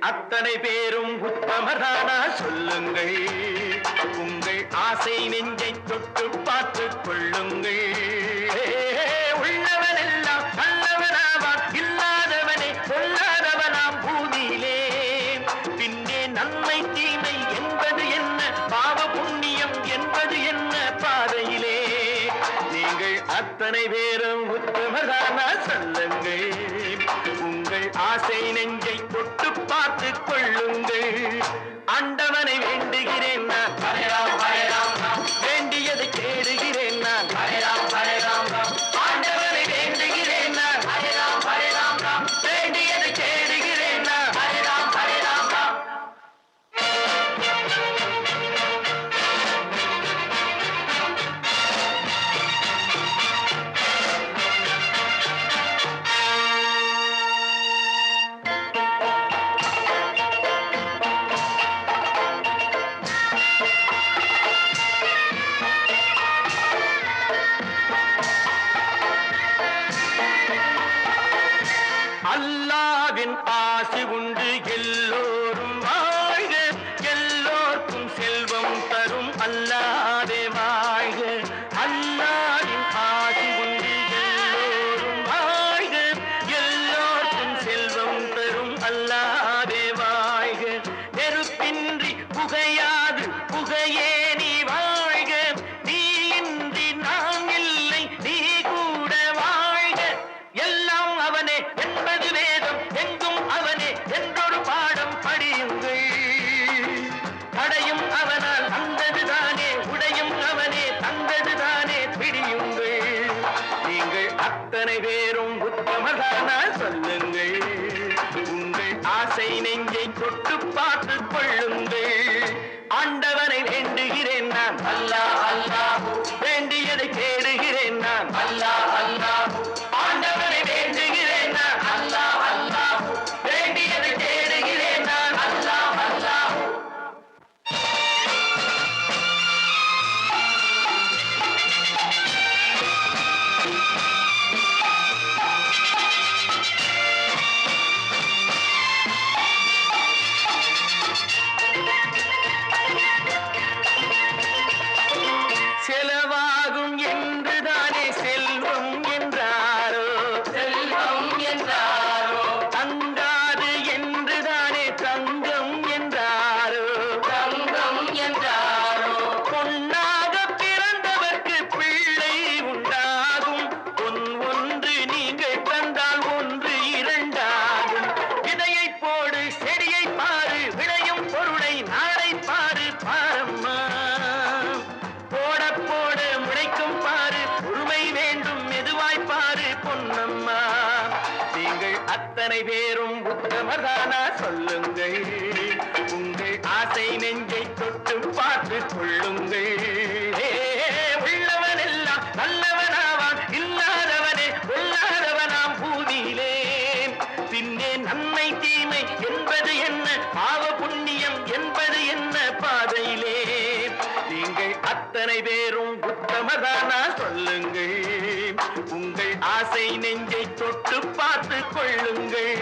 அத்தனை பேரும் உத்தமரானா சொல்லுங்கள். உங்கள் ஆசை நெஞ்சை தொட்டு பார்த்துக் கொள்ளுங்கள். உள்ளவன் எல்லாம் நல்லவனாவான், இல்லாதவனே பொல்லாதவனாம் பூமியிலே. பின்னே நன்மை தீமை என்பது என்ன, பாவ புண்ணியம் என்பது என்ன பாதையிலே. நீங்கள் அத்தனை பேரும் உத்தமரானா சொல்லுங்கள். உங்கள் ஆசை நெஞ்சை தொட்டு பார்த்துக் கொள்ளுங்கள். ஆண்டவனை வேண்டுகிறேன் நான், வேண்டியதை தேடுகிறேன் நான். ஆண்டவனை வேண்டுகிறேன் நான், வேண்டியதை தேடுகிறேன் நான். அல்லாவின் ஆசி உண்டு எல்லோரும் வாழ்க, எல்லோருக்கும் செல்வம் தரும் அல்லாவே வாழ்க. அல்லாவின் ஆசி உண்டு எல்லோரும் வாழ்க, எல்லோருக்கும் செல்வம் தரும் அல்லாவே வாழ்க. நெருப்பின்றி புகையாது புகையே நீ வாழ்க, நீ இன்றி நான் இல்லை நீ கூட வாழ்க. எல்லாம் அவனே என்பது வேதம், எங்கும் அவனே என்றொரு பாடம் படியுங்கள். தடையும் அவனால் வந்ததுதானே, உடையும் அவனே தந்ததுதானே பிடியுங்கள். நீங்கள் அத்தனை பேரும் உத்தமதானா சொல்லுங்கள். உங்கள் ஆசை நெஞ்சை தொட்டு பார்த்துக் கொள்ளுங்கள். ஆண்டவனை வேண்டுகிறேன் நான், அல்லாஹ் அல்லாஹ். வேண்டியதை தேடுகிறேன் நான், அல்லாஹ் அல்லாஹ். ஆண்டவனை வேண்டுகிறேன் நான், அல்லாஹ் அல்லாஹ். வேண்டியதை தேடுகிறேன் நான், அல்லாஹ் அல்லாஹ். செலவாகும் என்றுதானே செல்வம் என்றாரோ, செல்வம் என்றாரோ. தங்காது என்றுதானே தங்கம் என்றாரோ, தங்கம் என்றாரோ. பொன்னாக பிறந்தவர்க்கு பிள்ளை உண்டாகும். பொன் ஒன்று நீங்கள் தந்தால் ஒன்று இரண்டாகும். விதையை போடு செடியை பாரு, விளையும் பொருளை நாளை பாரு பாரம்மா. போட போட முளைக்கும் பாரு, பொறுமை வேண்டும் மெதுவாய் பாரு பொன்னம்மா. நீங்கள் அத்தனை பேரும் உத்தமதானா சொல்லுங்கள். உங்கள் ஆசை நெஞ்சை தொட்டு பார்த்துக் கொள்ளுங்கள். உள்ளவன் எல்லாம் நல்லவனாவான், இல்லாதவனே பொல்லாதவனாம் பூமியிலே. பின்னே நன்மை தீமை என்பது என்ன, பாவ புண்ணியம் என்பது என்ன பாதையிலே. நீங்கள் அத்தனை பேரும் உத்தமதானா சொல்லுங்கள். உங்கள் ஆசை நெஞ்சை தொட்டு பார்த்துக் கொள்ளுங்கள்.